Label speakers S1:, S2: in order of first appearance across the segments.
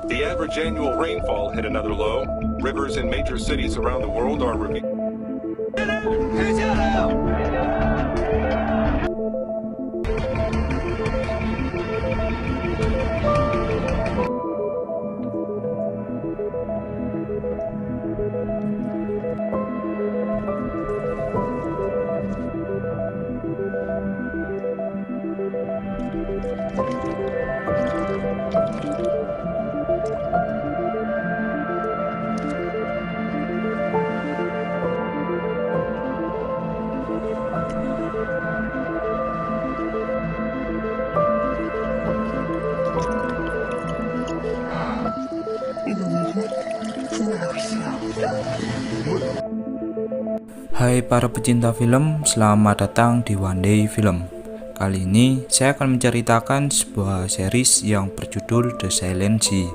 S1: The average annual rainfall hit another low. Rivers in major cities around the world are
S2: Hai para pecinta film, selamat datang di One Day Film. Kali ini saya akan menceritakan sebuah series yang berjudul The Silent Sea.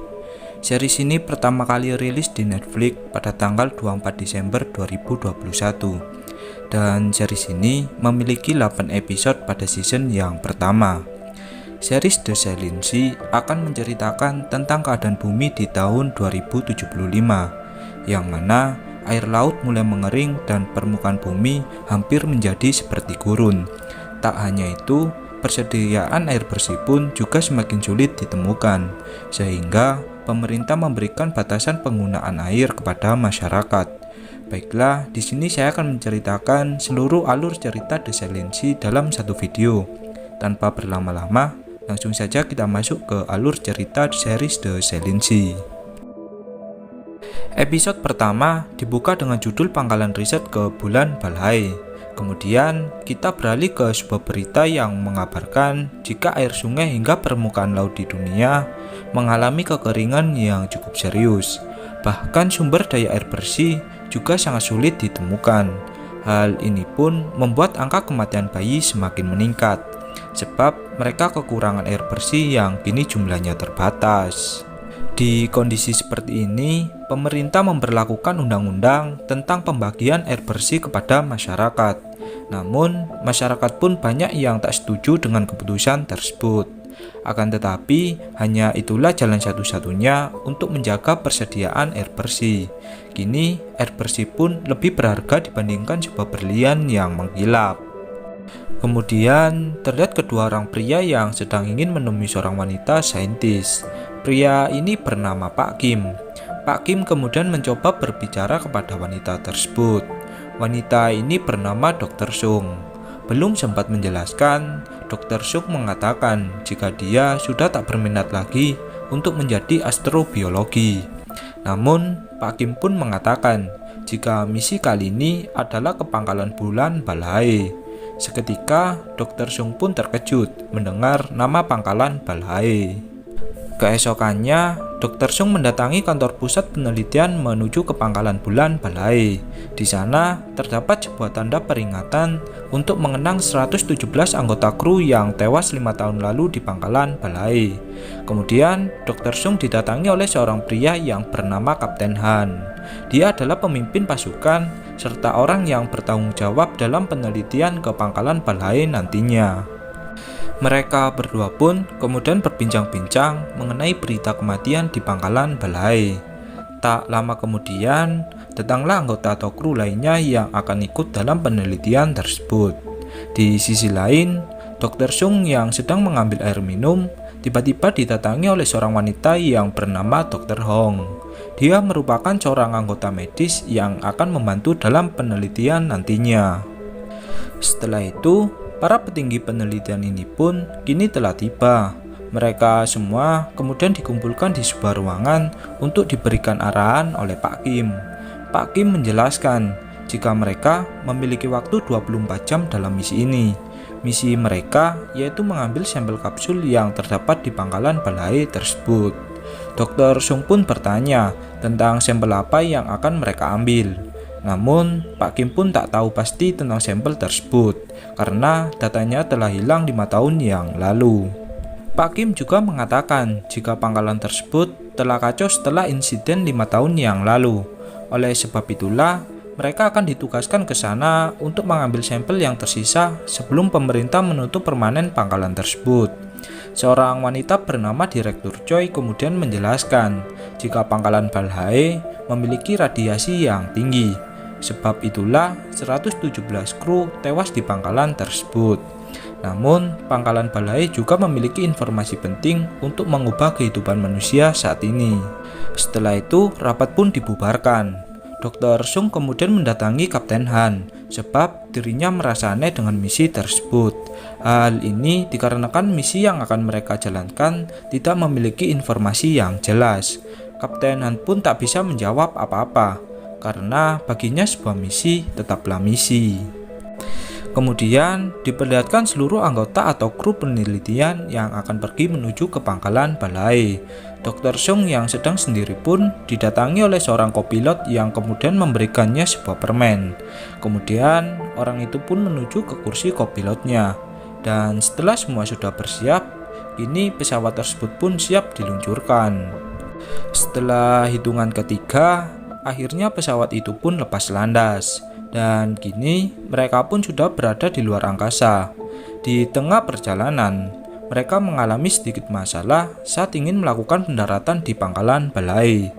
S2: Series ini pertama kali rilis di Netflix pada tanggal 24 Desember 2021. Dan series ini memiliki 8 episode pada season yang pertama. Series The Silent Sea akan menceritakan tentang keadaan bumi di tahun 2075, yang mana air laut mulai mengering dan permukaan bumi hampir menjadi seperti gurun. Tak hanya itu, persediaan air bersih pun juga semakin sulit ditemukan, sehingga pemerintah memberikan batasan penggunaan air kepada masyarakat. Baiklah, di sini saya akan menceritakan seluruh alur cerita The Silent Sea dalam satu video. Tanpa berlama-lama, langsung saja kita masuk ke alur cerita series The Silent Sea. Episode pertama dibuka dengan judul pangkalan riset ke bulan Balhae. Kemudian kita beralih ke sebuah berita yang mengabarkan jika air sungai hingga permukaan laut di dunia mengalami kekeringan yang cukup serius. Bahkan sumber daya air bersih juga sangat sulit ditemukan. Hal ini pun membuat angka kematian bayi semakin meningkat, sebab mereka kekurangan air bersih yang kini jumlahnya terbatas. Di kondisi seperti ini, pemerintah memberlakukan undang-undang tentang pembagian air bersih kepada masyarakat. Namun, masyarakat pun banyak yang tak setuju dengan keputusan tersebut. Akan tetapi, hanya itulah jalan satu-satunya untuk menjaga persediaan air bersih. Kini, air bersih pun lebih berharga dibandingkan sebuah berlian yang mengkilap. Kemudian, terlihat kedua orang pria yang sedang ingin menemui seorang wanita saintis. Pria ini bernama Pak Kim. Pak Kim kemudian mencoba berbicara kepada wanita tersebut. Wanita ini bernama Dr. Sung. Belum sempat menjelaskan, Dr. Sung mengatakan jika dia sudah tak berminat lagi untuk menjadi astrobiologi. Namun, Pak Kim pun mengatakan jika misi kali ini adalah ke pangkalan bulan Balhae. Seketika, Dr. Sung pun terkejut mendengar nama pangkalan Balhae. Keesokannya, Dr. Sung mendatangi kantor pusat penelitian menuju ke pangkalan bulan Balhae. Di sana terdapat sebuah tanda peringatan untuk mengenang 117 anggota kru yang tewas 5 tahun lalu di pangkalan Balhae. Kemudian, Dr. Sung didatangi oleh seorang pria yang bernama Kapten Han. Dia adalah pemimpin pasukan serta orang yang bertanggung jawab dalam penelitian ke pangkalan Balhae nantinya. Mereka berdua pun kemudian berbincang-bincang mengenai berita kematian di pangkalan Balhae. Tak lama kemudian, datanglah anggota atau kru lainnya yang akan ikut dalam penelitian tersebut. Di sisi lain, Dr. Sung yang sedang mengambil air minum tiba-tiba didatangi oleh seorang wanita yang bernama Dr. Hong. Dia merupakan seorang anggota medis yang akan membantu dalam penelitian nantinya. Setelah itu, para petinggi penelitian ini pun kini telah tiba. Mereka semua kemudian dikumpulkan di sebuah ruangan untuk diberikan arahan oleh Pak Kim. Pak Kim menjelaskan jika mereka memiliki waktu 24 jam dalam misi ini. Misi mereka yaitu mengambil sampel kapsul yang terdapat di pangkalan Balhae tersebut. Dr. Sung pun bertanya tentang sampel apa yang akan mereka ambil. Namun, Pak Kim pun tak tahu pasti tentang sampel tersebut, karena datanya telah hilang 5 tahun yang lalu. Pak Kim juga mengatakan jika pangkalan tersebut telah kacau setelah insiden 5 tahun yang lalu. Oleh sebab itulah, mereka akan ditugaskan ke sana untuk mengambil sampel yang tersisa sebelum pemerintah menutup permanen pangkalan tersebut. Seorang wanita bernama Direktur Choi kemudian menjelaskan jika pangkalan Balhae memiliki radiasi yang tinggi. Sebab itulah 117 kru tewas di pangkalan tersebut. Namun, pangkalan Balhae juga memiliki informasi penting untuk mengubah kehidupan manusia saat ini. Setelah itu, rapat pun dibubarkan. Dr. Sung kemudian mendatangi Kapten Han, sebab dirinya merasa aneh dengan misi tersebut. Hal ini dikarenakan misi yang akan mereka jalankan tidak memiliki informasi yang jelas. Kapten Han pun tak bisa menjawab apa-apa, karena baginya sebuah misi tetaplah misi. Kemudian diperlihatkan seluruh anggota atau kru penelitian yang akan pergi menuju ke pangkalan Balhae. Dr. Sung yang sedang sendiri pun didatangi oleh seorang kopilot yang kemudian memberikannya sebuah permen. Kemudian orang itu pun menuju ke kursi kopilotnya. Dan setelah semua sudah bersiap, kini pesawat tersebut pun siap diluncurkan. Setelah hitungan ketiga, akhirnya pesawat itu pun lepas landas. Dan kini mereka pun sudah berada di luar angkasa. Di tengah perjalanan, mereka mengalami sedikit masalah saat ingin melakukan pendaratan di pangkalan Balhae.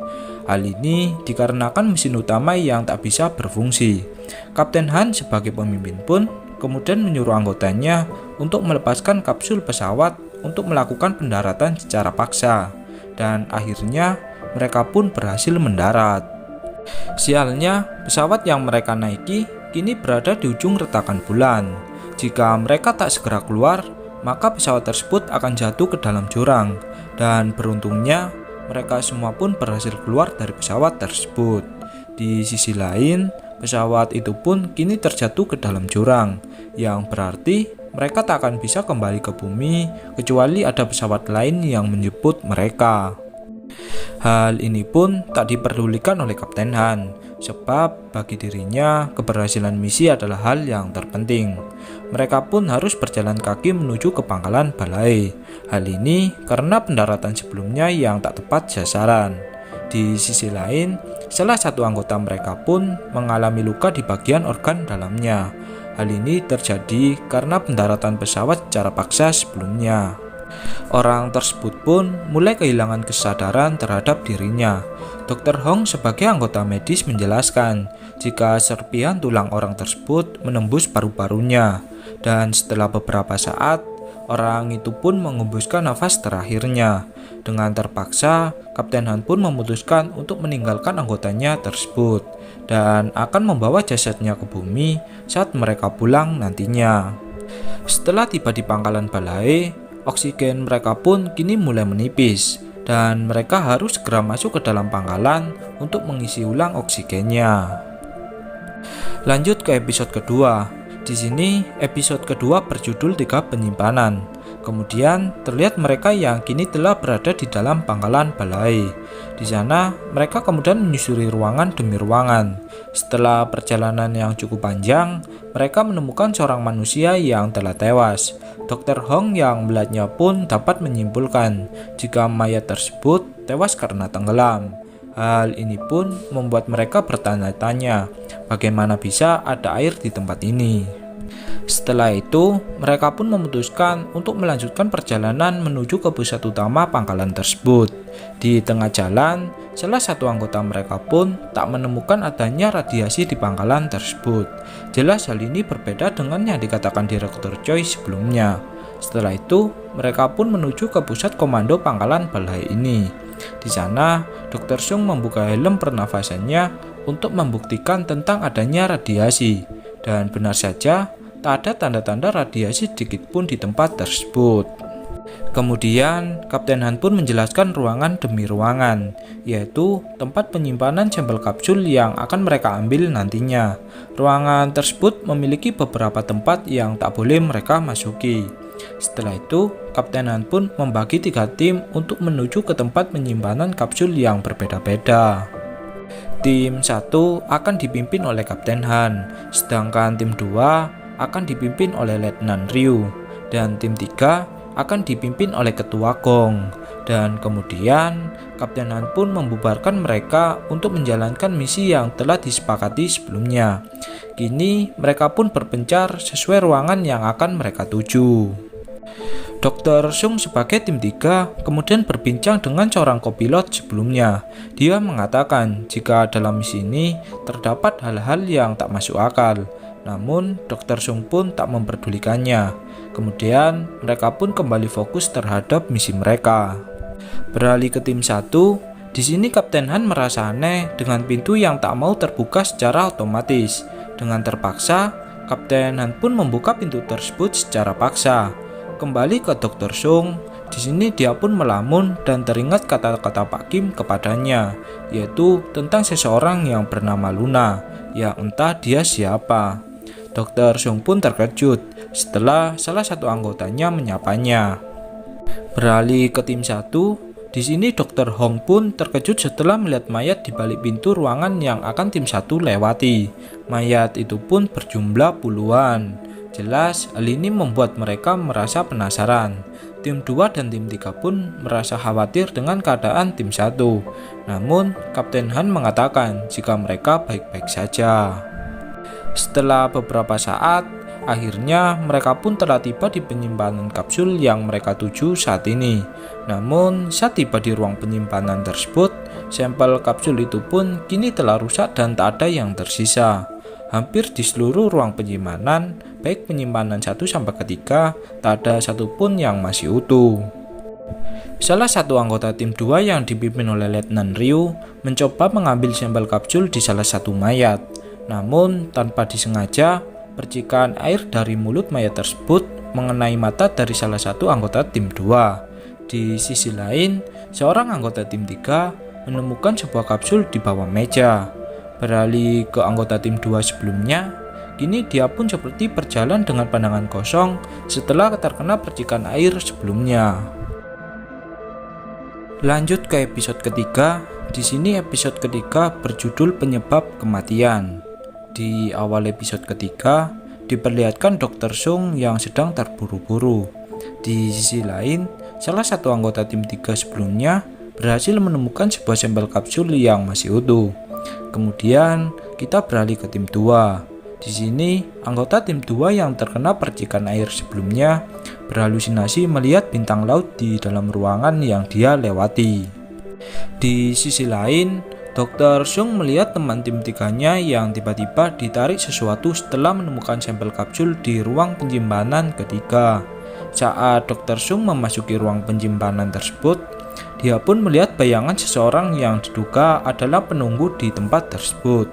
S2: Hal ini dikarenakan mesin utama yang tak bisa berfungsi. Kapten Han sebagai pemimpin pun kemudian menyuruh anggotanya untuk melepaskan kapsul pesawat untuk melakukan pendaratan secara paksa. Dan akhirnya mereka pun berhasil mendarat. Sialnya, pesawat yang mereka naiki kini berada di ujung retakan bulan. Jika mereka tak segera keluar, maka pesawat tersebut akan jatuh ke dalam jurang. Dan beruntungnya, mereka semua pun berhasil keluar dari pesawat tersebut. Di sisi lain, pesawat itu pun kini terjatuh ke dalam jurang, yang berarti mereka tak akan bisa kembali ke bumi kecuali ada pesawat lain yang menjemput mereka. Hal ini pun tak diperdulikan oleh Kapten Han, sebab bagi dirinya keberhasilan misi adalah hal yang terpenting. Mereka pun harus berjalan kaki menuju ke pangkalan Balhae. Hal ini karena pendaratan sebelumnya yang tak tepat sasaran. Di sisi lain, salah satu anggota mereka pun mengalami luka di bagian organ dalamnya. Hal ini terjadi karena pendaratan pesawat secara paksa sebelumnya. Orang tersebut pun mulai kehilangan kesadaran terhadap dirinya. Dr. Hong sebagai anggota medis menjelaskan jika serpihan tulang orang tersebut menembus paru-parunya. Dan setelah beberapa saat, orang itu pun mengembuskan nafas terakhirnya. Dengan terpaksa, Kapten Han pun memutuskan untuk meninggalkan anggotanya tersebut dan akan membawa jasadnya ke bumi saat mereka pulang nantinya. Setelah tiba di pangkalan Balhae, oksigen mereka pun kini mulai menipis dan mereka harus segera masuk ke dalam pangkalan untuk mengisi ulang oksigennya. Lanjut ke episode kedua. Di sini episode kedua berjudul 3 penyimpanan. Kemudian terlihat mereka yang kini telah berada di dalam pangkalan Balhae. Di sana mereka kemudian menyusuri ruangan demi ruangan. Setelah perjalanan yang cukup panjang, mereka menemukan seorang manusia yang telah tewas. Dr. Hong yang melihatnya pun dapat menyimpulkan jika mayat tersebut tewas karena tenggelam. Hal ini pun membuat mereka bertanya-tanya, bagaimana bisa ada air di tempat ini. Setelah itu, mereka pun memutuskan untuk melanjutkan perjalanan menuju ke pusat utama pangkalan tersebut. Di tengah jalan, salah satu anggota mereka pun tak menemukan adanya radiasi di pangkalan tersebut. Jelas hal ini berbeda dengan yang dikatakan Direktur Choi sebelumnya. Setelah itu, mereka pun menuju ke pusat komando pangkalan Balhae ini. Di sana, Dr. Sung membuka helm pernafasannya untuk membuktikan tentang adanya radiasi. Dan benar saja, tak ada tanda-tanda radiasi sedikit pun di tempat tersebut. Kemudian, Kapten Han pun menjelaskan ruangan demi ruangan, yaitu tempat penyimpanan sampel kapsul yang akan mereka ambil nantinya. Ruangan tersebut memiliki beberapa tempat yang tak boleh mereka masuki. Setelah itu, Kapten Han pun membagi 3 tim untuk menuju ke tempat penyimpanan kapsul yang berbeda-beda. Tim 1 akan dipimpin oleh Kapten Han, sedangkan tim 2 akan dipimpin oleh Letnan Ryu, dan tim 3 akan dipimpin oleh Ketua Gong. Dan kemudian Kapten Han pun membubarkan mereka untuk menjalankan misi yang telah disepakati sebelumnya. Kini mereka pun berpencar sesuai ruangan yang akan mereka tuju. Dr. Sung sebagai tim 3 kemudian berbincang dengan seorang kopilot sebelumnya. Dia mengatakan jika dalam misi ini terdapat hal-hal yang tak masuk akal. Namun Dr. Sung pun tak memperdulikannya. Kemudian mereka pun kembali fokus terhadap misi mereka. Beralih ke tim 1, di sini Kapten Han merasa aneh dengan pintu yang tak mau terbuka secara otomatis. Dengan terpaksa, Kapten Han pun membuka pintu tersebut secara paksa. Kembali ke Dr. Sung, di sini dia pun melamun dan teringat kata-kata Pak Kim kepadanya, yaitu tentang seseorang yang bernama Luna, yang entah dia siapa. Dr. Sung pun terkejut setelah salah satu anggotanya menyapanya. Beralih ke tim 1, di sini Dr. Hong pun terkejut setelah melihat mayat di balik pintu ruangan yang akan tim 1 lewati. Mayat itu pun berjumlah puluhan. Jelas, hal ini membuat mereka merasa penasaran. Tim 2 dan tim 3 pun merasa khawatir dengan keadaan tim 1. Namun, Kapten Han mengatakan jika mereka baik-baik saja. Setelah beberapa saat, akhirnya mereka pun telah tiba di penyimpanan kapsul yang mereka tuju saat ini. Namun, saat tiba di ruang penyimpanan tersebut, sampel kapsul itu pun kini telah rusak dan tak ada yang tersisa. Hampir di seluruh ruang penyimpanan, baik penyimpanan 1-3, tak ada satupun yang masih utuh. Salah satu anggota tim 2 yang dipimpin oleh Letnan Ryu mencoba mengambil sampel kapsul di salah satu mayat. Namun, tanpa disengaja, percikan air dari mulut mayat tersebut mengenai mata dari salah satu anggota tim 2. Di sisi lain, seorang anggota tim 3 menemukan sebuah kapsul di bawah meja. Beralih ke anggota tim 2 sebelumnya, kini dia pun seperti berjalan dengan pandangan kosong setelah terkena percikan air sebelumnya. Lanjut ke episode ketiga. Di sini episode ketiga berjudul Penyebab Kematian. Di awal episode ketiga, diperlihatkan Dr. Sung yang sedang terburu-buru. Di sisi lain, salah satu anggota tim 3 sebelumnya berhasil menemukan sebuah sampel kapsul yang masih utuh. Kemudian, kita beralih ke tim 2. Di sini, anggota tim 2 yang terkena percikan air sebelumnya berhalusinasi melihat bintang laut di dalam ruangan yang dia lewati. Di sisi lain, Dr. Sung melihat teman tim 3-nya yang tiba-tiba ditarik sesuatu setelah menemukan sampel kapsul di ruang penyimpanan ketiga. Saat Dr. Sung memasuki ruang penyimpanan tersebut, dia pun melihat bayangan seseorang yang diduga adalah penunggu di tempat tersebut.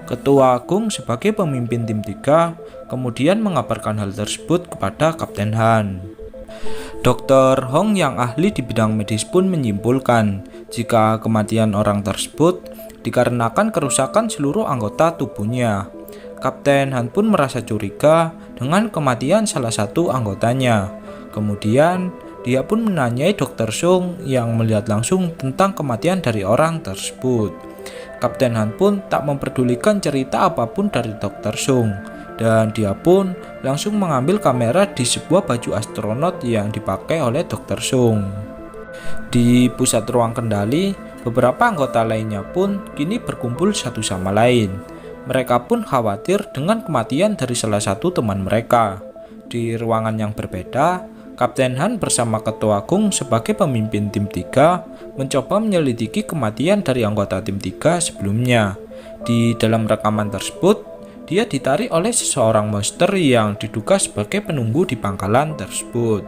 S2: Ketua Agung sebagai pemimpin tim 3 kemudian mengabarkan hal tersebut kepada Kapten Han. Dr. Hong yang ahli di bidang medis pun menyimpulkan jika kematian orang tersebut dikarenakan kerusakan seluruh anggota tubuhnya. Kapten Han pun merasa curiga dengan kematian salah satu anggotanya. Kemudian, dia pun menanyai Dr. Sung yang melihat langsung tentang kematian dari orang tersebut. Kapten Han pun tak memperdulikan cerita apapun dari Dr. Sung, dan dia pun langsung mengambil kamera di sebuah baju astronot yang dipakai oleh Dr. Sung. Di pusat ruang kendali, beberapa anggota lainnya pun kini berkumpul satu sama lain. Mereka pun khawatir dengan kematian dari salah satu teman mereka. Di ruangan yang berbeda, Kapten Han bersama Ketua Agung sebagai pemimpin tim 3 mencoba menyelidiki kematian dari anggota tim 3 sebelumnya. Di dalam rekaman tersebut, dia ditarik oleh seseorang monster yang diduga sebagai penunggu di pangkalan tersebut.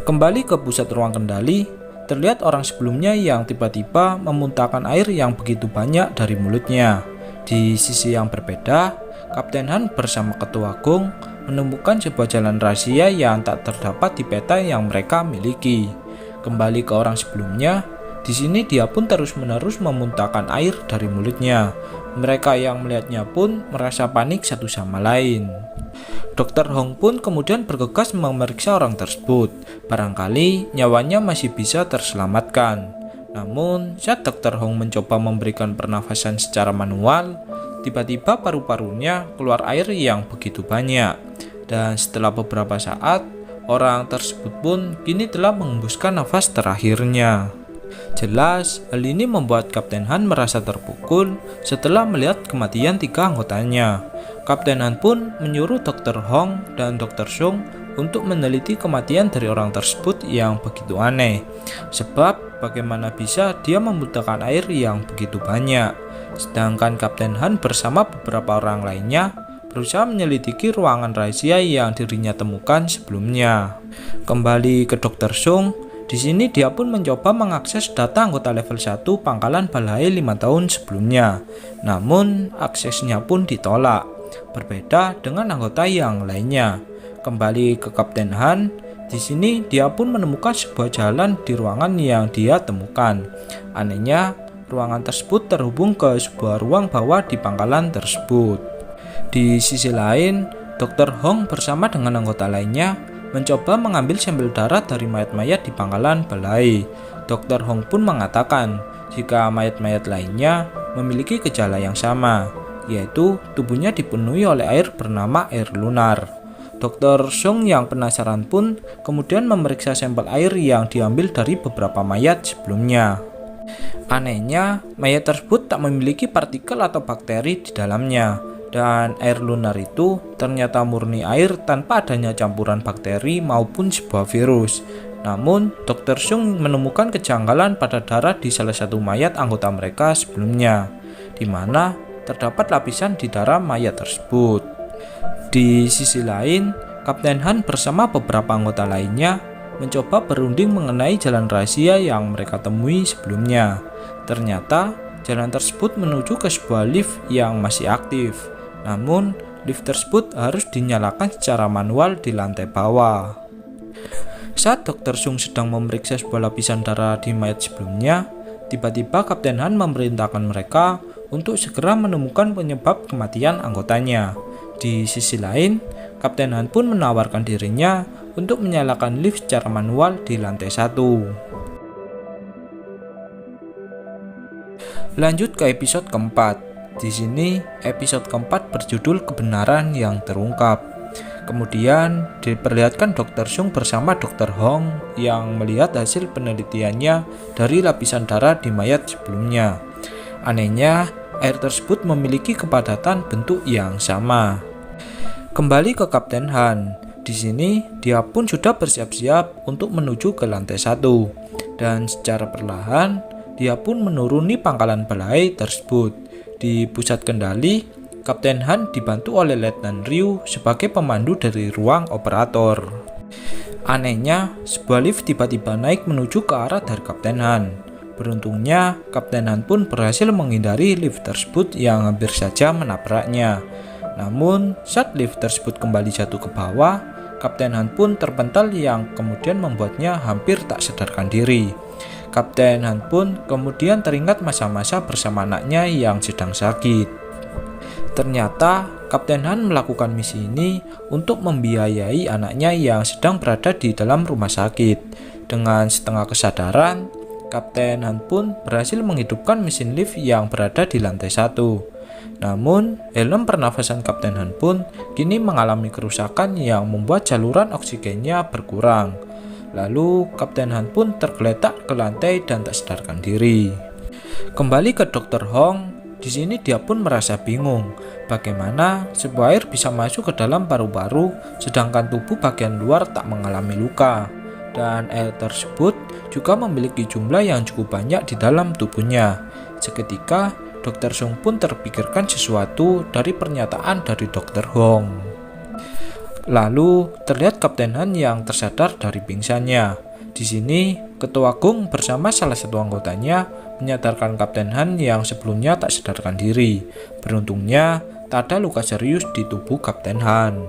S2: Kembali ke pusat ruang kendali, terlihat orang sebelumnya yang tiba-tiba memuntahkan air yang begitu banyak dari mulutnya. Di sisi yang berbeda, Kapten Han bersama Ketua Agung menemukan sebuah jalan rahasia yang tak terdapat di peta yang mereka miliki. Kembali ke orang sebelumnya, di sini dia pun terus-menerus memuntahkan air dari mulutnya. Mereka yang melihatnya pun merasa panik satu sama lain. Dr. Hong pun kemudian bergegas memeriksa orang tersebut. Barangkali nyawanya masih bisa terselamatkan. Namun, saat Dr. Hong mencoba memberikan pernafasan secara manual, tiba-tiba paru-parunya keluar air yang begitu banyak. Dan setelah beberapa saat, orang tersebut pun kini telah mengembuskan nafas terakhirnya. Jelas, hal ini membuat Kapten Han merasa terpukul setelah melihat kematian 3 anggotanya. Kapten Han pun menyuruh Dr. Hong dan Dr. Sung untuk meneliti kematian dari orang tersebut yang begitu aneh. Sebab bagaimana bisa dia membutuhkan air yang begitu banyak. Sedangkan Kapten Han bersama beberapa orang lainnya berusaha menyelidiki ruangan rahasia yang dirinya temukan sebelumnya. Kembali ke Dr. Sung, di sini dia pun mencoba mengakses data anggota level 1 pangkalan Balhae 5 tahun sebelumnya. Namun aksesnya pun ditolak. Berbeda dengan anggota yang lainnya. Kembali ke Kapten Han, di sini dia pun menemukan sebuah jalan di ruangan yang dia temukan. Anehnya, ruangan tersebut terhubung ke sebuah ruang bawah di pangkalan tersebut. Di sisi lain, Dr. Hong bersama dengan anggota lainnya mencoba mengambil sampel darah dari mayat-mayat di pangkalan Balhae. Dr. Hong pun mengatakan jika mayat-mayat lainnya memiliki gejala yang sama, yaitu tubuhnya dipenuhi oleh air bernama air lunar. Dr. Sung yang penasaran pun kemudian memeriksa sampel air yang diambil dari beberapa mayat sebelumnya. Anehnya, mayat tersebut tak memiliki partikel atau bakteri di dalamnya, dan air lunar itu ternyata murni air tanpa adanya campuran bakteri maupun sebuah virus. Namun, Dr. Sung menemukan kejanggalan pada darah di salah satu mayat anggota mereka sebelumnya, di mana terdapat lapisan di darah mayat tersebut. Di sisi lain, Kapten Han bersama beberapa anggota lainnya mencoba berunding mengenai jalan rahasia yang mereka temui sebelumnya. Ternyata, jalan tersebut menuju ke sebuah lift yang masih aktif. Namun, lift tersebut harus dinyalakan secara manual di lantai bawah. Saat Dr. Sung sedang memeriksa sebuah lapisan darah di mayat sebelumnya, tiba-tiba Kapten Han memerintahkan mereka untuk segera menemukan penyebab kematian anggotanya. Di sisi lain, Kapten Han pun menawarkan dirinya untuk menyalakan lift secara manual di lantai 1. Lanjut ke episode keempat. Di sini, episode keempat berjudul Kebenaran yang Terungkap. Kemudian, diperlihatkan Dr. Sung bersama Dr. Hong yang melihat hasil penelitiannya dari lapisan darah di mayat sebelumnya. Anehnya, air tersebut memiliki kepadatan bentuk yang sama. Kembali ke Kapten Han. Di sini, dia pun sudah bersiap-siap untuk menuju ke lantai 1. Dan secara perlahan, dia pun menuruni pangkalan Balhae tersebut. Di pusat kendali, Kapten Han dibantu oleh Letnan Ryu sebagai pemandu dari ruang operator. Anehnya, sebuah lift tiba-tiba naik menuju ke arah dari Kapten Han. Beruntungnya, Kapten Han pun berhasil menghindari lift tersebut yang hampir saja menabraknya. Namun, saat lift tersebut kembali jatuh ke bawah, Kapten Han pun terpental yang kemudian membuatnya hampir tak sadarkan diri. Kapten Han pun kemudian teringat masa-masa bersama anaknya yang sedang sakit. Ternyata Kapten Han melakukan misi ini untuk membiayai anaknya yang sedang berada di dalam rumah sakit. Dengan setengah kesadaran, Kapten Han pun berhasil menghidupkan mesin lift yang berada di lantai 1. Namun, helm pernafasan Kapten Han pun kini mengalami kerusakan yang membuat saluran oksigennya berkurang. Lalu, Kapten Han pun tergeletak ke lantai dan tak sadarkan diri. Kembali ke Dr. Hong, di sini dia pun merasa bingung bagaimana sebuah air bisa masuk ke dalam paru-paru sedangkan tubuh bagian luar tak mengalami luka. Dan air tersebut juga memiliki jumlah yang cukup banyak di dalam tubuhnya. Seketika, Dr. Sung pun terpikirkan sesuatu dari pernyataan dari Dr. Hong. Lalu, terlihat Kapten Han yang tersadar dari pingsannya. Di sini, Ketua Gung bersama salah satu anggotanya menyadarkan Kapten Han yang sebelumnya tak sadarkan diri. Beruntungnya, tak ada luka serius di tubuh Kapten Han.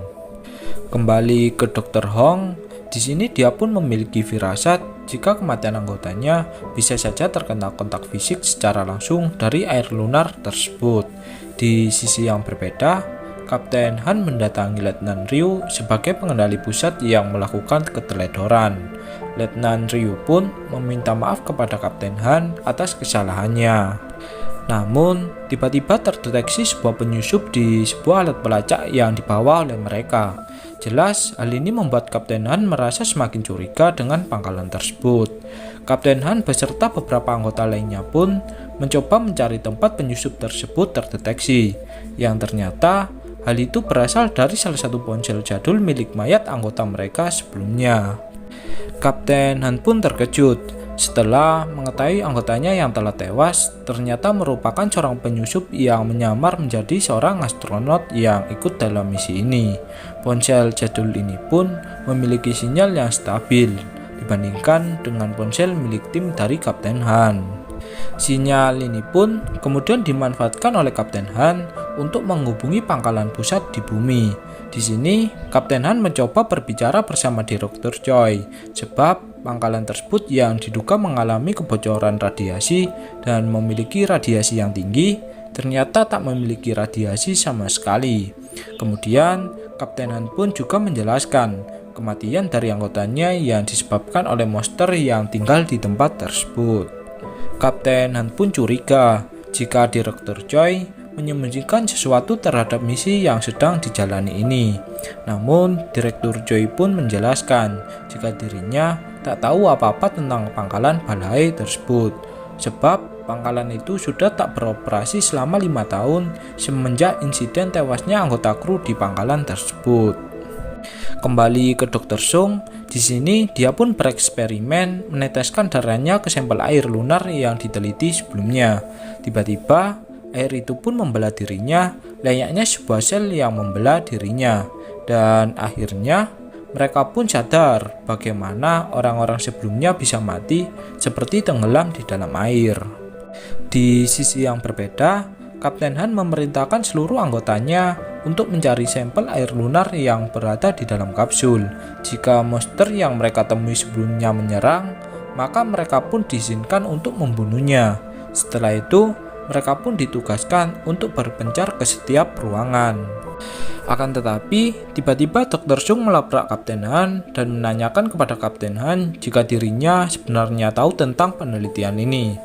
S2: Kembali ke Dr. Hong, di sini dia pun memiliki firasat jika kematian anggotanya bisa saja terkena kontak fisik secara langsung dari air lunar tersebut. Di sisi yang berbeda, Kapten Han mendatangi Letnan Ryu sebagai pengendali pusat yang melakukan keteledoran. Letnan Ryu pun meminta maaf kepada Kapten Han atas kesalahannya. Namun, tiba-tiba terdeteksi sebuah penyusup di sebuah alat pelacak yang dibawa oleh mereka. Jelas, hal ini membuat Kapten Han merasa semakin curiga dengan pangkalan tersebut. Kapten Han beserta beberapa anggota lainnya pun mencoba mencari tempat penyusup tersebut terdeteksi, yang ternyata Hal itu berasal dari salah satu ponsel jadul milik mayat anggota mereka sebelumnya. Kapten Han pun terkejut setelah mengetahui anggotanya yang telah tewas ternyata merupakan seorang penyusup yang menyamar menjadi seorang astronot yang ikut dalam misi ini. Ponsel jadul ini pun memiliki sinyal yang stabil dibandingkan dengan ponsel milik tim dari Kapten Han. Sinyal ini pun kemudian dimanfaatkan oleh Kapten Han untuk menghubungi pangkalan pusat di bumi. Di sini, Kapten Han mencoba berbicara bersama Direktur Choi, sebab pangkalan tersebut yang diduga mengalami kebocoran radiasi dan memiliki radiasi yang tinggi, ternyata tak memiliki radiasi sama sekali. Kemudian, Kapten Han pun juga menjelaskan kematian dari anggotanya yang disebabkan oleh monster yang tinggal di tempat tersebut. Kapten Han pun curiga jika Direktur Choi menyembunyikan sesuatu terhadap misi yang sedang dijalani ini. Namun, Direktur Choi pun menjelaskan jika dirinya tak tahu apa-apa tentang pangkalan Balhae tersebut, sebab pangkalan itu sudah tak beroperasi selama 5 tahun semenjak insiden tewasnya anggota kru di pangkalan tersebut. Kembali ke Dr. Sung, di sini dia pun bereksperimen meneteskan darahnya ke sampel air lunar yang diteliti sebelumnya. Tiba-tiba, air itu pun membelah dirinya, layaknya sebuah sel yang membelah dirinya. Dan akhirnya, mereka pun sadar bagaimana orang-orang sebelumnya bisa mati seperti tenggelam di dalam air. Di sisi yang berbeda, Kapten Han memerintahkan seluruh anggotanya untuk mencari sampel air lunar yang berada di dalam kapsul. Jika monster yang mereka temui sebelumnya menyerang, maka mereka pun diizinkan untuk membunuhnya. Setelah itu, mereka pun ditugaskan untuk berpencar ke setiap ruangan. Akan tetapi, tiba-tiba Dr. Sung melabrak Kapten Han dan menanyakan kepada Kapten Han jika dirinya sebenarnya tahu tentang penelitian ini.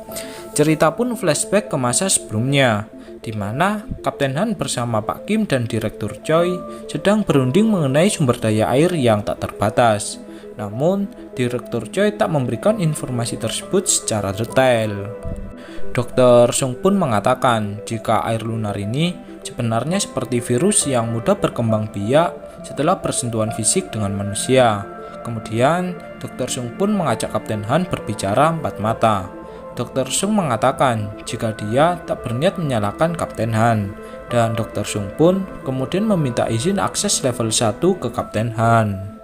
S2: Cerita pun flashback ke masa sebelumnya, di mana Kapten Han bersama Pak Kim dan Direktur Choi sedang berunding mengenai sumber daya air yang tak terbatas. Namun, Direktur Choi tak memberikan informasi tersebut secara detail. Dr. Sung pun mengatakan jika air lunar ini sebenarnya seperti virus yang mudah berkembang biak setelah bersentuhan fisik dengan manusia. Kemudian, Dr. Sung pun mengajak Kapten Han berbicara empat mata. Dr. Sung mengatakan jika dia tak berniat menyalahkan Kapten Han, dan Dr. Sung pun kemudian meminta izin akses level 1 ke Kapten Han.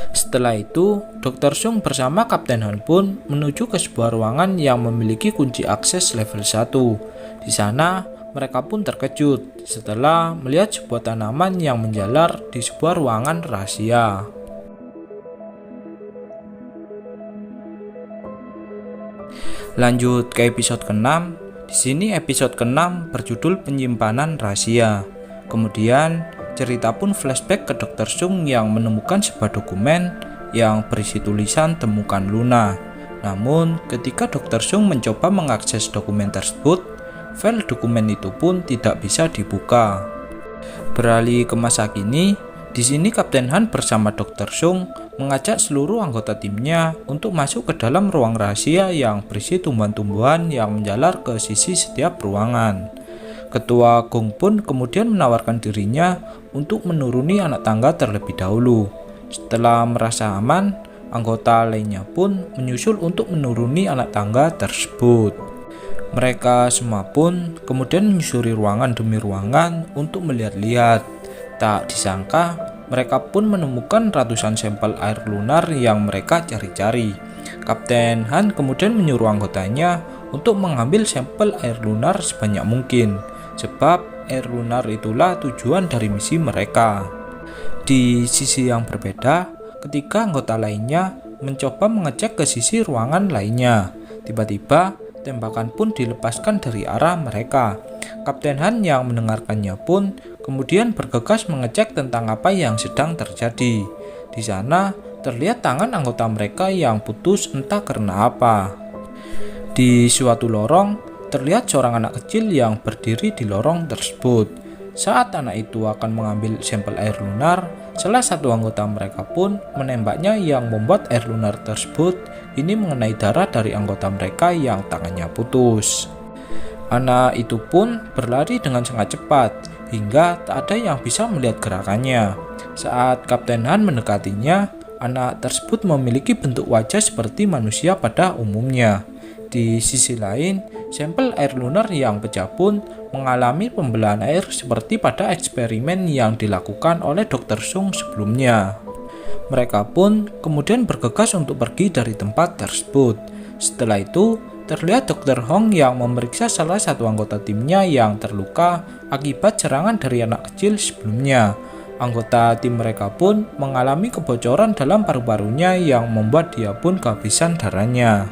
S2: Setelah itu, Dr. Sung bersama Kapten Han pun menuju ke sebuah ruangan yang memiliki kunci akses level 1. Di sana, mereka pun terkejut setelah melihat sebuah tanaman yang menjalar di sebuah ruangan rahasia. Lanjut ke episode ke-6. Di sini episode ke-6 berjudul Penyimpanan Rahasia. Kemudian cerita pun flashback ke Dr. Sung yang menemukan sebuah dokumen yang berisi tulisan temukan Luna. Namun ketika Dr. Sung mencoba mengakses dokumen tersebut, file dokumen itu pun tidak bisa dibuka. Beralih ke masa kini, di sini Kapten Han bersama Dr. Sung mengajak seluruh anggota timnya untuk masuk ke dalam ruang rahasia yang berisi tumbuhan-tumbuhan yang menjalar ke sisi setiap ruangan. Ketua Gong pun kemudian menawarkan dirinya untuk menuruni anak tangga terlebih dahulu. Setelah merasa aman, anggota lainnya pun menyusul untuk menuruni anak tangga tersebut. Mereka semua pun kemudian menyusuri ruangan demi ruangan untuk melihat-lihat. Tak disangka, mereka pun menemukan ratusan sampel air lunar yang mereka cari-cari. Kapten Han kemudian menyuruh anggotanya untuk mengambil sampel air lunar sebanyak mungkin, sebab air lunar itulah tujuan dari misi mereka. Di sisi yang berbeda, ketika anggota lainnya mencoba mengecek ke sisi ruangan lainnya, tiba-tiba tembakan pun dilepaskan dari arah mereka. Kapten Han yang mendengarkannya pun kemudian bergegas mengecek tentang apa yang sedang terjadi. Di sana terlihat tangan anggota mereka yang putus entah karena apa. Di suatu lorong terlihat seorang anak kecil yang berdiri di lorong tersebut. Saat anak itu akan mengambil sampel air lunar, salah satu anggota mereka pun menembaknya yang membuat air lunar tersebut ini mengenai darah dari anggota mereka yang tangannya putus. Anak itu pun berlari dengan sangat cepat hingga tak ada yang bisa melihat gerakannya. Saat Kapten Han mendekatinya, anak tersebut memiliki bentuk wajah seperti manusia pada umumnya. Di sisi lain, sampel air lunar yang pecah pun mengalami pembelahan air seperti pada eksperimen yang dilakukan oleh Dr. Sung sebelumnya. Mereka pun kemudian bergegas untuk pergi dari tempat tersebut. Setelah itu, terlihat Dr. Hong yang memeriksa salah satu anggota timnya yang terluka akibat serangan dari anak kecil sebelumnya. Anggota tim mereka pun mengalami kebocoran dalam paru-parunya yang membuat dia pun kehabisan darahnya.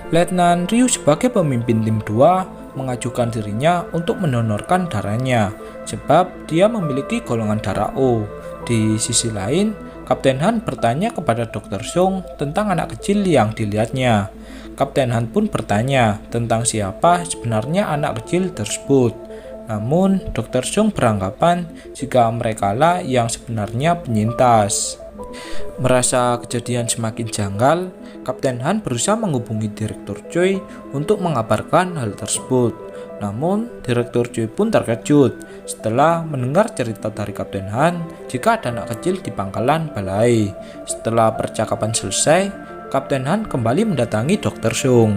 S2: Letnan Ryu sebagai pemimpin tim 2 mengajukan dirinya untuk mendonorkan darahnya sebab dia memiliki golongan darah O. Di sisi lain, Kapten Han bertanya kepada Dr. Sung tentang anak kecil yang dilihatnya. Kapten Han pun bertanya tentang siapa sebenarnya anak kecil tersebut. Namun, Dr. Sung beranggapan jika merekalah yang sebenarnya penyintas. Merasa kejadian semakin janggal, Kapten Han berusaha menghubungi Direktur Choi untuk mengabarkan hal tersebut. Namun, Direktur Choi pun terkejut setelah mendengar cerita dari Kapten Han jika ada anak kecil di pangkalan balai. Setelah percakapan selesai, Kapten Han kembali mendatangi Dr. Sung.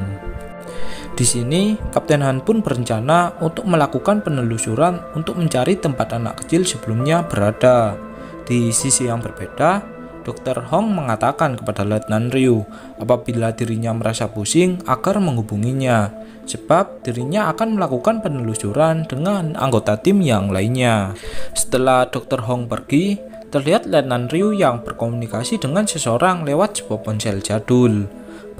S2: Di sini, Kapten Han pun berencana untuk melakukan penelusuran untuk mencari tempat anak kecil sebelumnya berada. Di sisi yang berbeda, Dr. Hong mengatakan kepada Letnan Ryu apabila dirinya merasa pusing agar menghubunginya, sebab dirinya akan melakukan penelusuran dengan anggota tim yang lainnya. Setelah Dr. Hong pergi, terlihat Letnan Ryu yang berkomunikasi dengan seseorang lewat sebuah ponsel jadul.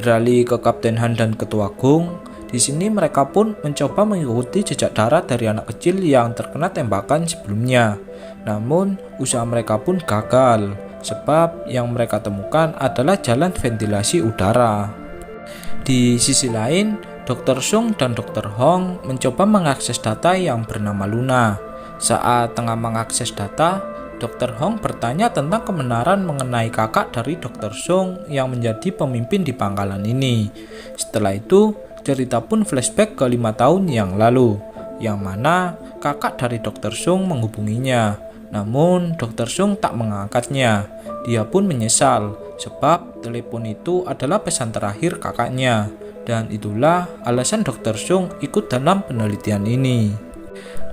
S2: Beralih ke Kapten Han dan Ketua Gung, di sini mereka pun mencoba mengikuti jejak darat dari anak kecil yang terkena tembakan sebelumnya. Namun, usaha mereka pun gagal, sebab yang mereka temukan adalah jalan ventilasi udara. Di sisi lain, Dr. Sung dan Dr. Hong mencoba mengakses data yang bernama Luna. Saat tengah mengakses data, Dr. Hong bertanya tentang kebenaran mengenai kakak dari Dr. Sung yang menjadi pemimpin di pangkalan ini. Setelah itu, cerita pun flashback ke 5 tahun yang lalu, yang mana kakak dari Dr. Sung menghubunginya. Namun, Dr. Sung tak mengangkatnya. Dia pun menyesal, sebab telepon itu adalah pesan terakhir kakaknya. Dan itulah alasan Dr. Sung ikut dalam penelitian ini.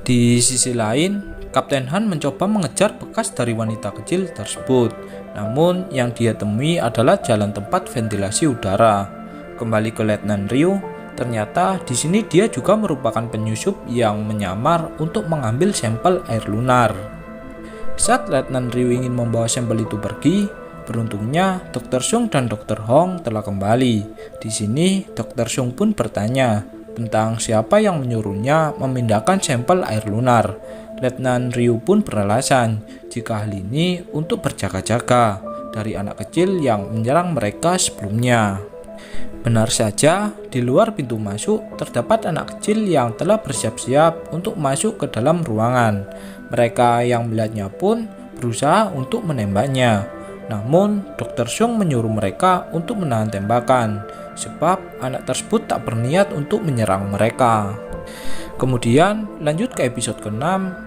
S2: Di sisi lain, Kapten Han mencoba mengejar bekas dari wanita kecil tersebut. Namun, yang dia temui adalah jalan tempat ventilasi udara. Kembali ke Letnan Ryu, ternyata di sini dia juga merupakan penyusup yang menyamar untuk mengambil sampel air lunar. Saat Letnan Ryu ingin membawa sampel itu pergi, beruntungnya Dr. Sung dan Dr. Hong telah kembali. Di sini, Dr. Sung pun bertanya tentang siapa yang menyuruhnya memindahkan sampel air lunar. Letnan Ryu pun beralasan jika hal ini untuk berjaga-jaga dari anak kecil yang menyerang mereka sebelumnya. Benar saja, di luar pintu masuk terdapat anak kecil yang telah bersiap-siap untuk masuk ke dalam ruangan. Mereka yang melihatnya pun berusaha untuk menembaknya. Namun, Dr. Sung menyuruh mereka untuk menahan tembakan, sebab anak tersebut tak berniat untuk menyerang mereka. Kemudian, lanjut ke episode ke-6.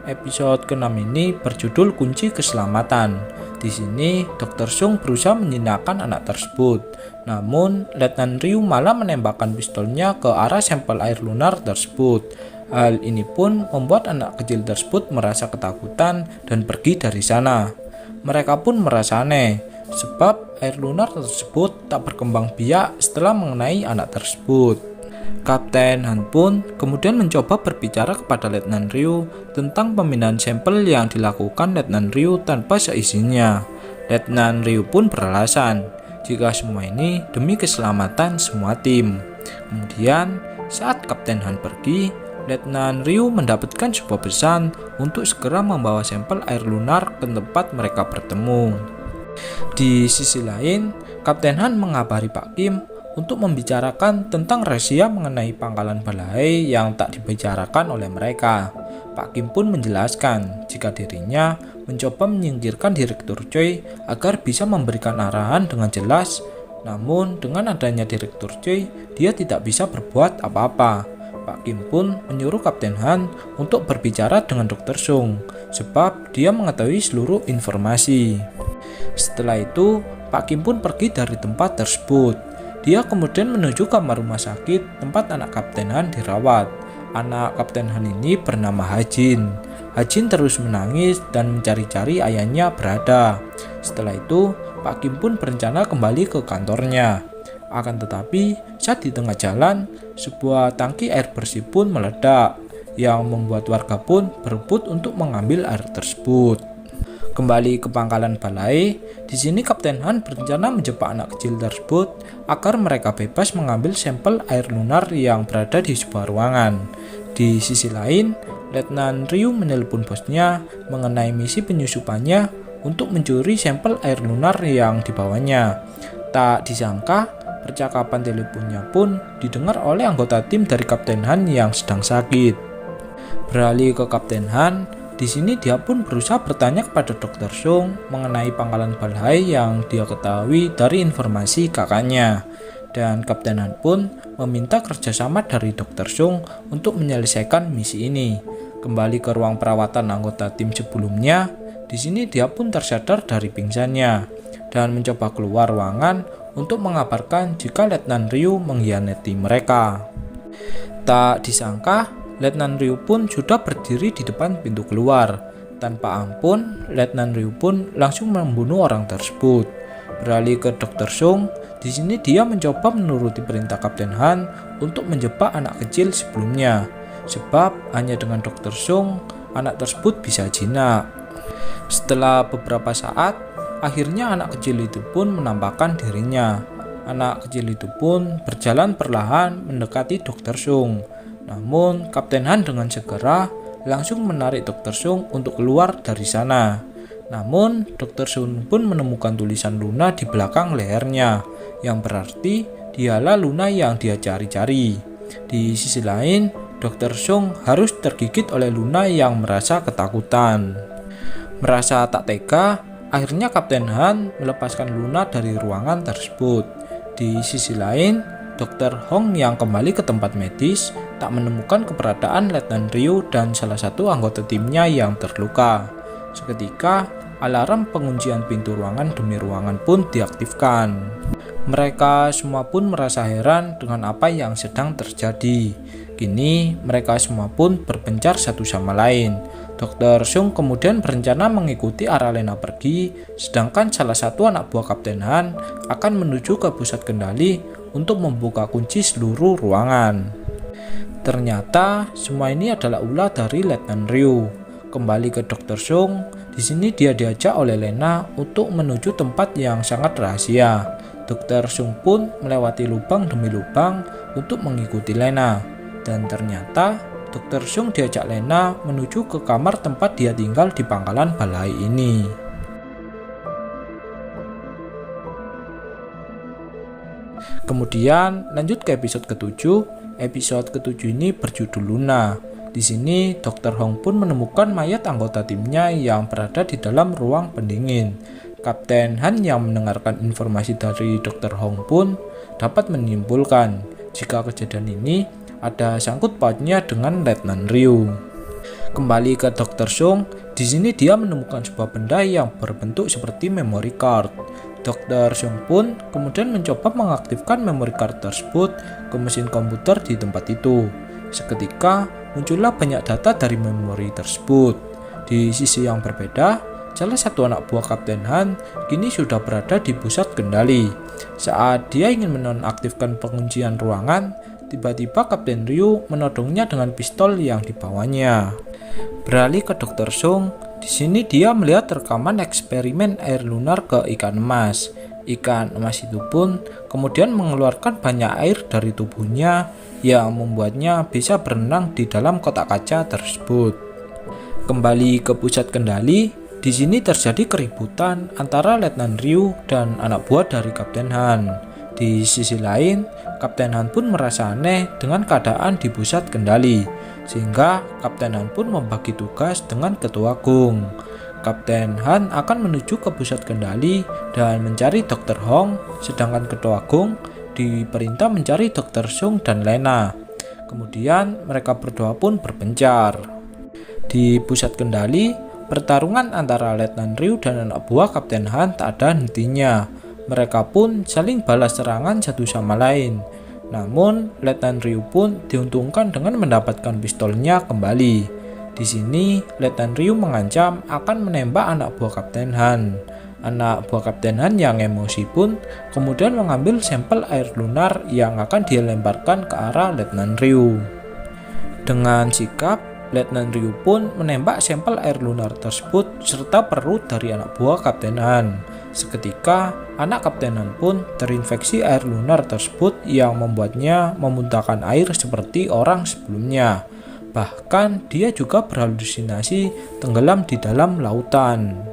S2: Episode ke-6 ini berjudul Kunci Keselamatan. Di sini, Dr. Sung berusaha menjinakkan anak tersebut. Namun, Letnan Ryu malah menembakkan pistolnya ke arah sampel air lunar tersebut. Hal ini pun membuat anak kecil tersebut merasa ketakutan dan pergi dari sana. Mereka pun merasa aneh, sebab air lunar tersebut tak berkembang biak setelah mengenai anak tersebut. Kapten Han pun kemudian mencoba berbicara kepada Letnan Ryu tentang pemindahan sampel yang dilakukan Letnan Ryu tanpa seizinnya. Letnan Ryu pun beralasan jika semua ini demi keselamatan semua tim. Kemudian, saat Kapten Han pergi, Letnan Ryu mendapatkan sebuah pesan untuk segera membawa sampel air lunar ke tempat mereka bertemu. Di sisi lain, Kapten Han mengabari Pak Kim untuk membicarakan tentang rahasia mengenai pangkalan balai yang tak dibicarakan oleh mereka. Pak Kim pun menjelaskan jika dirinya mencoba menyingkirkan Direktur Choi agar bisa memberikan arahan dengan jelas. Namun dengan adanya Direktur Choi, dia tidak bisa berbuat apa-apa. Pak Kim pun menyuruh Kapten Han untuk berbicara dengan Dr. Sung, sebab dia mengetahui seluruh informasi. Setelah itu, Pak Kim pun pergi dari tempat tersebut. Dia kemudian menuju kamar rumah sakit tempat anak Kapten Han dirawat. Anak Kapten Han ini bernama Ha-jin. Ha-jin terus menangis dan mencari-cari ayahnya berada. Setelah itu, Pak Kim pun berencana kembali ke kantornya. Akan tetapi, saat di tengah jalan, sebuah tangki air bersih pun meledak, yang membuat warga pun berebut untuk mengambil air tersebut. Kembali ke pangkalan balai, di sini Kapten Han berencana menjebak anak kecil tersebut agar mereka bebas mengambil sampel air lunar yang berada di sebuah ruangan. Di sisi lain, Letnan Ryu menelpon bosnya mengenai misi penyusupannya untuk mencuri sampel air lunar yang dibawanya. Tak disangka, percakapan teleponnya pun didengar oleh anggota tim dari Kapten Han yang sedang sakit. Beralih ke Kapten Han, di sini dia pun berusaha bertanya kepada Dr. Sung mengenai pangkalan balai yang dia ketahui dari informasi kakaknya. Dan Kapten Han pun meminta kerjasama dari Dr. Sung untuk menyelesaikan misi ini. Kembali ke ruang perawatan anggota tim sebelumnya, di sini dia pun tersadar dari pingsannya dan mencoba keluar ruangan untuk mengabarkan jika Letnan Ryu mengkhianati mereka. Tak disangka, Letnan Ryu pun sudah berdiri di depan pintu keluar. Tanpa ampun, Letnan Ryu pun langsung membunuh orang tersebut. Beralih ke Dr. Sung, di sini dia mencoba menuruti perintah Kapten Han untuk menjebak anak kecil sebelumnya. Sebab hanya dengan Dr. Sung, anak tersebut bisa jinak. Setelah beberapa saat, akhirnya anak kecil itu pun menampakkan dirinya. Anak kecil itu pun berjalan perlahan mendekati Dr. Sung. Namun, Kapten Han dengan segera langsung menarik Dr. Sung untuk keluar dari sana. Namun, Dr. Sung pun menemukan tulisan Luna di belakang lehernya, yang berarti dialah Luna yang dia cari-cari. Di sisi lain, Dr. Sung harus tergigit oleh Luna yang merasa ketakutan. Merasa tak tega, akhirnya Kapten Han melepaskan Luna dari ruangan tersebut. Di sisi lain, Dr. Hong yang kembali ke tempat medis tak menemukan keberadaan Letnan Ryu dan salah satu anggota timnya yang terluka. Seketika, alarm penguncian pintu ruangan demi ruangan pun diaktifkan. Mereka semua pun merasa heran dengan apa yang sedang terjadi. Kini, mereka semua pun berpencar satu sama lain. Dr. Sung kemudian berencana mengikuti arah Lena pergi, sedangkan salah satu anak buah Kapten Han akan menuju ke pusat kendali untuk membuka kunci seluruh ruangan. Ternyata semua ini adalah ulah dari Letnan Ryu. Kembali ke Dr. Sung, di sini dia diajak oleh Lena untuk menuju tempat yang sangat rahasia. Dr. Sung pun melewati lubang demi lubang untuk mengikuti Lena, dan ternyata Dr. Sung diajak Lena menuju ke kamar tempat dia tinggal di pangkalan balai ini. Kemudian lanjut ke episode ke-7. Episode ke-7 ini berjudul Luna. Di sini Dr. Hong pun menemukan mayat anggota timnya yang berada di dalam ruang pendingin. Kapten Han yang mendengarkan informasi dari Dr. Hong pun dapat menyimpulkan jika kejadian ini ada sangkut pautnya dengan Letnan Ryu. Kembali ke Dr. Sung, di sini dia menemukan sebuah benda yang berbentuk seperti memory card. Dr. Sung pun kemudian mencoba mengaktifkan memory card tersebut ke mesin komputer di tempat itu. Seketika muncullah banyak data dari memori tersebut. Di sisi yang berbeda, salah satu anak buah Kapten Han kini sudah berada di pusat kendali. Saat dia ingin menonaktifkan penguncian ruangan, tiba-tiba Kapten Ryu menodongnya dengan pistol yang dibawanya. Beralih ke Dr. Sung, di sini dia melihat rekaman eksperimen air lunar ke ikan emas. Ikan emas itu pun kemudian mengeluarkan banyak air dari tubuhnya yang membuatnya bisa berenang di dalam kotak kaca tersebut. Kembali ke pusat kendali, di sini terjadi keributan antara Letnan Ryu dan anak buah dari Kapten Han. Di sisi lain, Kapten Han pun merasa aneh dengan keadaan di pusat kendali, sehingga Kapten Han pun membagi tugas dengan Ketua Gung. Kapten Han akan menuju ke pusat kendali dan mencari Dr. Hong, sedangkan Ketua Gung diperintah mencari Dr. Sung dan Lena. Kemudian mereka berdua pun berpencar. Di pusat kendali, pertarungan antara Letnan Ryu dan anak buah Kapten Han tak ada hentinya. Mereka pun saling balas serangan satu sama lain. Namun, Letnan Ryu pun diuntungkan dengan mendapatkan pistolnya kembali. Di sini, Letnan Ryu mengancam akan menembak anak buah Kapten Han. Anak buah Kapten Han yang emosi pun kemudian mengambil sampel air lunar yang akan dilemparkan ke arah Letnan Ryu. Dengan sikap, Letnan Ryu pun menembak sampel air lunar tersebut serta perut dari anak buah Kapten Han. Seketika, anak Kapten Han pun terinfeksi air lunar tersebut yang membuatnya memuntahkan air seperti orang sebelumnya. Bahkan, dia juga berhalusinasi tenggelam di dalam lautan.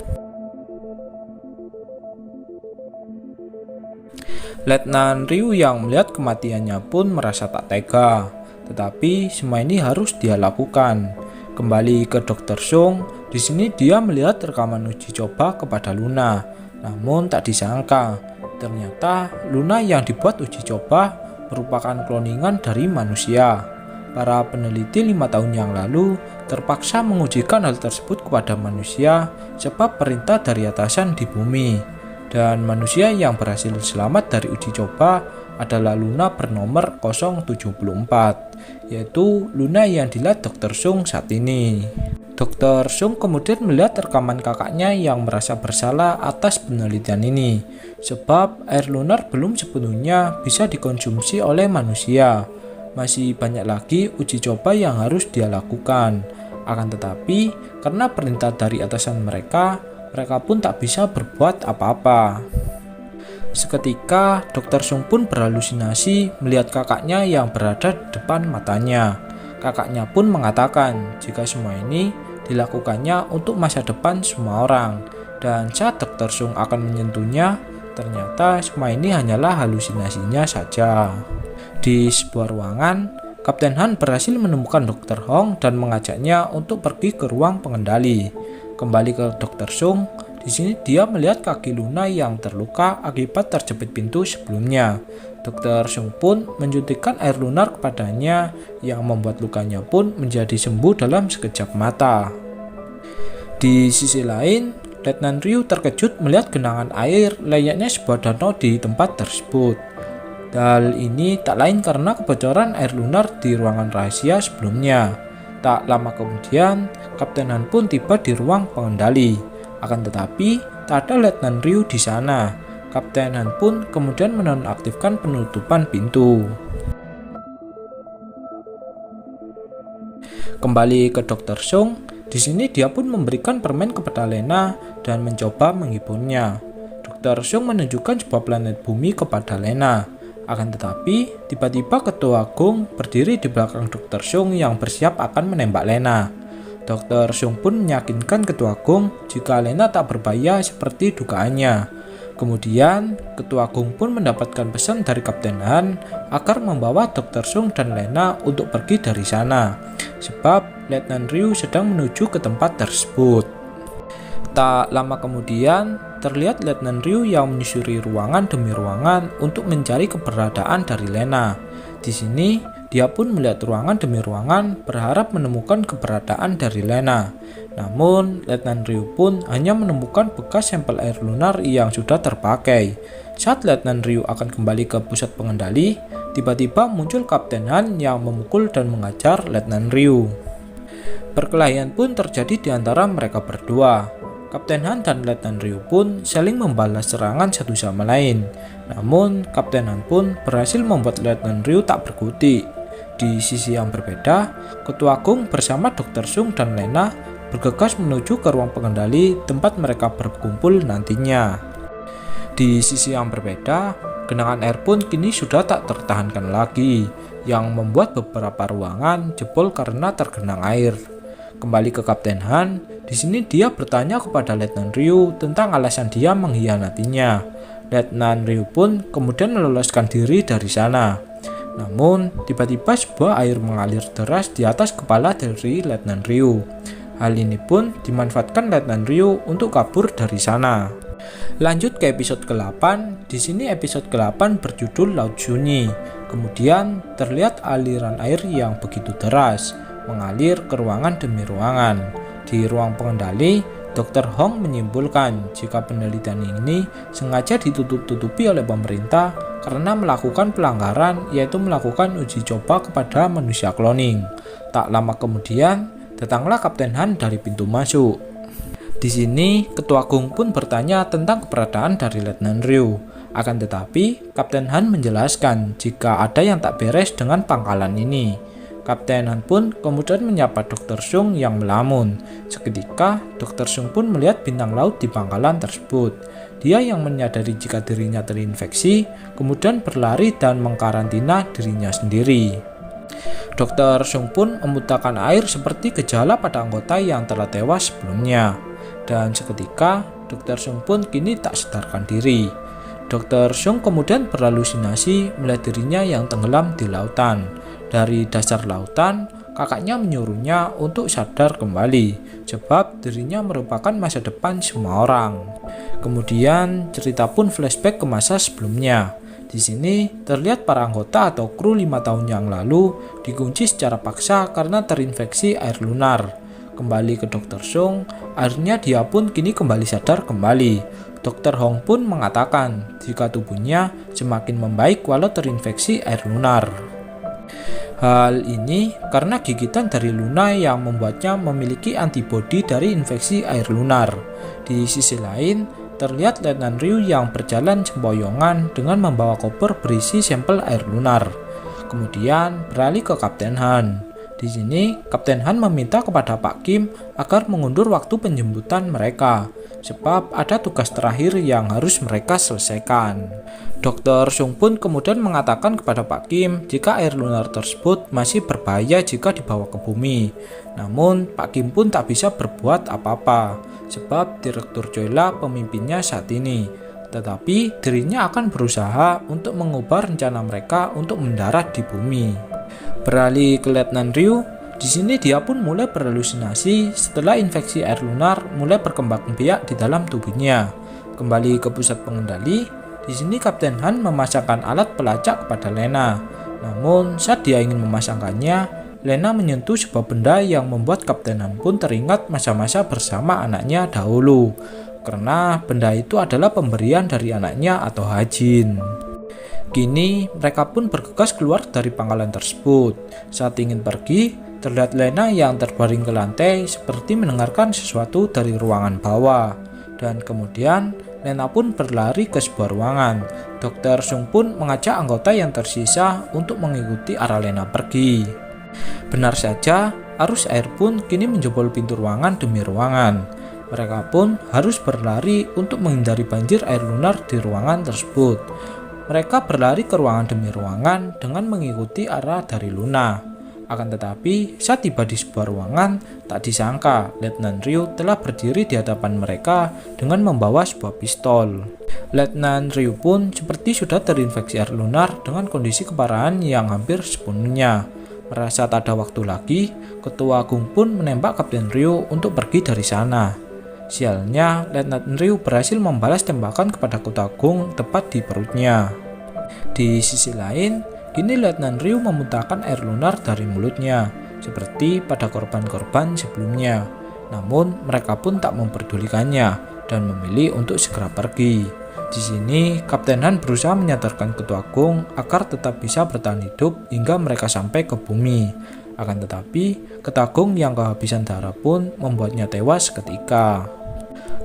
S2: Letnan Ryu yang melihat kematiannya pun merasa tak tega, tetapi semua ini harus dia lakukan. Kembali ke Dr. Sung, di sini dia melihat rekaman uji coba kepada Luna. Namun tak disangka, ternyata Luna yang dibuat uji coba merupakan kloningan dari manusia. Para peneliti 5 tahun yang lalu terpaksa mengujikan hal tersebut kepada manusia sebab perintah dari atasan di bumi. Dan manusia yang berhasil selamat dari uji coba adalah Luna bernomor 074, yaitu Luna yang dilihat Dr. Sung saat ini. Dr. Sung kemudian melihat rekaman kakaknya yang merasa bersalah atas penelitian ini, sebab air lunar belum sepenuhnya bisa dikonsumsi oleh manusia. Masih banyak lagi uji coba yang harus dia lakukan. Akan tetapi, karena perintah dari atasan mereka pun tak bisa berbuat apa-apa. Seketika, Dr. Sung pun berhalusinasi melihat kakaknya yang berada di depan matanya. Kakaknya pun mengatakan jika semua ini dilakukannya untuk masa depan semua orang. Dan saat Dr. Sung akan menyentuhnya, ternyata semua ini hanyalah halusinasinya saja. Di sebuah ruangan, Kapten Han berhasil menemukan Dr. Hong dan mengajaknya untuk pergi ke ruang pengendali. Kembali ke Dr. Sung, di sini dia melihat kaki Luna yang terluka akibat terjepit pintu sebelumnya. Dr. Sung pun menyuntikkan air lunar kepadanya yang membuat lukanya pun menjadi sembuh dalam sekejap mata. Di sisi lain, Letnan Ryu terkejut melihat genangan air layaknya sebuah danau di tempat tersebut. Hal ini tak lain karena kebocoran air lunar di ruangan rahasia sebelumnya. Tak lama kemudian, Kapten Han pun tiba di ruang pengendali. Akan tetapi, tak ada Letnan Ryu di sana. Kapten Han pun kemudian menonaktifkan penutupan pintu. Kembali ke Dr. Sung, di sini dia pun memberikan permen kepada Lena dan mencoba menghiburnya. Dr. Sung menunjukkan sebuah planet bumi kepada Lena. Akan tetapi, tiba-tiba Ketua Agung berdiri di belakang Dr. Sung yang bersiap akan menembak Lena. Dr. Sung pun meyakinkan Ketua Agung jika Lena tak berbahaya seperti dugaannya. Kemudian, Ketua Agung pun mendapatkan pesan dari Kapten Han agar membawa Dr. Sung dan Lena untuk pergi dari sana, sebab Letnan Ryu sedang menuju ke tempat tersebut. Tak lama kemudian, terlihat Letnan Ryu yang menyusuri ruangan demi ruangan untuk mencari keberadaan dari Lena. Di sini, dia pun melihat ruangan demi ruangan berharap menemukan keberadaan dari Lena. Namun, Letnan Ryu pun hanya menemukan bekas sampel air lunar yang sudah terpakai. Saat Letnan Ryu akan kembali ke pusat pengendali, tiba-tiba muncul Kapten Han yang memukul dan mengajar Letnan Ryu. Perkelahian pun terjadi di antara mereka berdua. Kapten Han dan Letnan Ryu pun saling membalas serangan satu sama lain. Namun, Kapten Han pun berhasil membuat Letnan Ryu tak berkutik. Di sisi yang berbeda, Ketua Agung bersama Dr. Sung dan Lena bergegas menuju ke ruang pengendali tempat mereka berkumpul nantinya. Di sisi yang berbeda, genangan air pun kini sudah tak tertahankan lagi, yang membuat beberapa ruangan jebol karena tergenang air. Kembali ke Kapten Han, di sini dia bertanya kepada Letnan Ryu tentang alasan dia mengkhianatinya. Letnan Ryu pun kemudian meloloskan diri dari sana. Namun, tiba-tiba sebuah air mengalir deras di atas kepala dari Letnan Ryu. Hal ini pun dimanfaatkan Letnan Ryu untuk kabur dari sana. Lanjut ke episode ke-8. Di sini episode ke-8 berjudul Laut Sunyi. Kemudian terlihat aliran air yang begitu deras mengalir ke ruangan demi ruangan. Di ruang pengendali, Dr. Hong menyimpulkan jika penelitian ini sengaja ditutup-tutupi oleh pemerintah karena melakukan pelanggaran, yaitu melakukan uji coba kepada manusia cloning. Tak lama kemudian, datanglah Kapten Han dari pintu masuk. Di sini, Ketua Gung pun bertanya tentang keberadaan dari Letnan Ryu. Akan tetapi, Kapten Han menjelaskan jika ada yang tak beres dengan pangkalan ini. Kapten Han pun kemudian menyapa Dr. Sung yang melamun. Seketika, Dr. Sung pun melihat bintang laut di pangkalan tersebut. Dia yang menyadari jika dirinya terinfeksi, kemudian berlari dan mengkarantina dirinya sendiri. Dr. Sung pun memuntahkan air seperti gejala pada anggota yang telah tewas sebelumnya. Dan seketika, Dr. Sung pun kini tak sadarkan diri. Dr. Sung kemudian berhalusinasi melihat dirinya yang tenggelam di lautan. Dari dasar lautan, kakaknya menyuruhnya untuk sadar kembali, sebab dirinya merupakan masa depan semua orang. Kemudian cerita pun flashback ke masa sebelumnya. Di sini terlihat para anggota atau kru 5 tahun yang lalu dikunci secara paksa karena terinfeksi air lunar. Kembali ke Dr. Sung, akhirnya dia pun kini kembali sadar kembali. Dr. Hong pun mengatakan jika tubuhnya semakin membaik walau terinfeksi air lunar. Hal ini karena gigitan dari Luna yang membuatnya memiliki antibodi dari infeksi air lunar. Di sisi lain, terlihat Letnan Ryu yang berjalan sempoyongan dengan membawa koper berisi sampel air lunar. Kemudian beralih ke Kapten Han. Di sini, Kapten Han meminta kepada Pak Kim agar mengundur waktu penjemputan mereka, sebab ada tugas terakhir yang harus mereka selesaikan. Dr. Sung pun kemudian mengatakan kepada Pak Kim jika air lunar tersebut masih berbahaya jika dibawa ke bumi. Namun, Pak Kim pun tak bisa berbuat apa-apa, sebab Direktur Joyla pemimpinnya saat ini. Tetapi, dirinya akan berusaha untuk mengubah rencana mereka untuk mendarat di bumi. Beralih ke Letnan Ryu, di sini dia pun mulai berhalusinasi setelah infeksi air lunar mulai berkembang biak di dalam tubuhnya. Kembali ke pusat pengendali, di sini Kapten Han memasangkan alat pelacak kepada Lena. Namun saat dia ingin memasangkannya, Lena menyentuh sebuah benda yang membuat Kapten Han pun teringat masa-masa bersama anaknya dahulu. Karena benda itu adalah pemberian dari anaknya atau Hajin. Kini mereka pun bergegas keluar dari pangkalan tersebut. Saat ingin pergi, terlihat Lena yang terbaring ke lantai seperti mendengarkan sesuatu dari ruangan bawah. Dan kemudian Lena pun berlari ke sebuah ruangan. Dr. Sung pun mengajak anggota yang tersisa untuk mengikuti arah Lena pergi. Benar saja, arus air pun kini menjebol pintu ruangan demi ruangan. Mereka pun harus berlari untuk menghindari banjir air lunar di ruangan tersebut. Mereka berlari ke ruangan demi ruangan dengan mengikuti arah dari Luna. Akan tetapi, saat tiba di sebuah ruangan, tak disangka Letnan Ryu telah berdiri di hadapan mereka dengan membawa sebuah pistol. Letnan Ryu pun seperti sudah terinfeksi air lunar dengan kondisi keparahan yang hampir sepenuhnya. Merasa tak ada waktu lagi, Ketua Gung pun menembak Kapten Ryu untuk pergi dari sana. Sialnya, Letnan Ryu berhasil membalas tembakan kepada Ketua Gung tepat di perutnya. Di sisi lain, kini Letnan Ryu memuntahkan air lunar dari mulutnya, seperti pada korban-korban sebelumnya. Namun, mereka pun tak memperdulikannya dan memilih untuk segera pergi. Di sini, Kapten Han berusaha menyadarkan Ketua Gung agar tetap bisa bertahan hidup hingga mereka sampai ke bumi. Akan tetapi, Ketua Gung yang kehabisan darah pun membuatnya tewas seketika.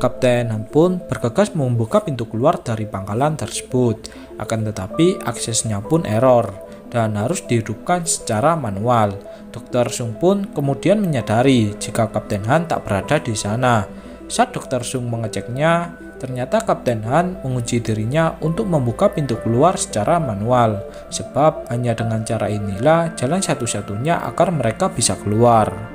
S2: Kapten Han pun bergegas membuka pintu keluar dari pangkalan tersebut. Akan tetapi aksesnya pun error dan harus dihidupkan secara manual. Dr. Sung pun kemudian menyadari jika Kapten Han tak berada di sana. Saat Dr. Sung mengeceknya, ternyata Kapten Han menguji dirinya untuk membuka pintu keluar secara manual, sebab hanya dengan cara inilah jalan satu-satunya agar mereka bisa keluar.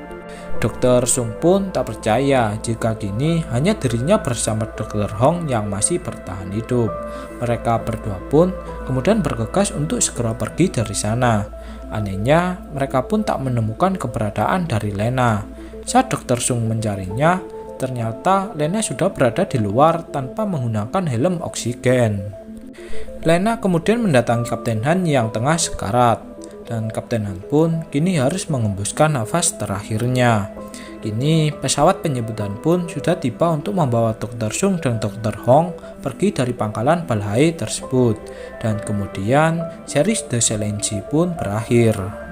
S2: Dr. Sung pun tak percaya jika kini hanya dirinya bersama Dr. Hong yang masih bertahan hidup. Mereka berdua pun kemudian bergegas untuk segera pergi dari sana. Anehnya, mereka pun tak menemukan keberadaan dari Lena. Saat Dr. Sung mencarinya, Ternyata Lena sudah berada di luar tanpa menggunakan helm oksigen. Lena kemudian mendatangi Kapten Han yang tengah sekarat, dan Kapten Han pun kini harus mengembuskan nafas terakhirnya. Kini pesawat penjemputan pun sudah tiba untuk membawa Dr. Sung dan Dr. Hong pergi dari pangkalan Balhae tersebut, dan kemudian series The Silent Sea pun berakhir.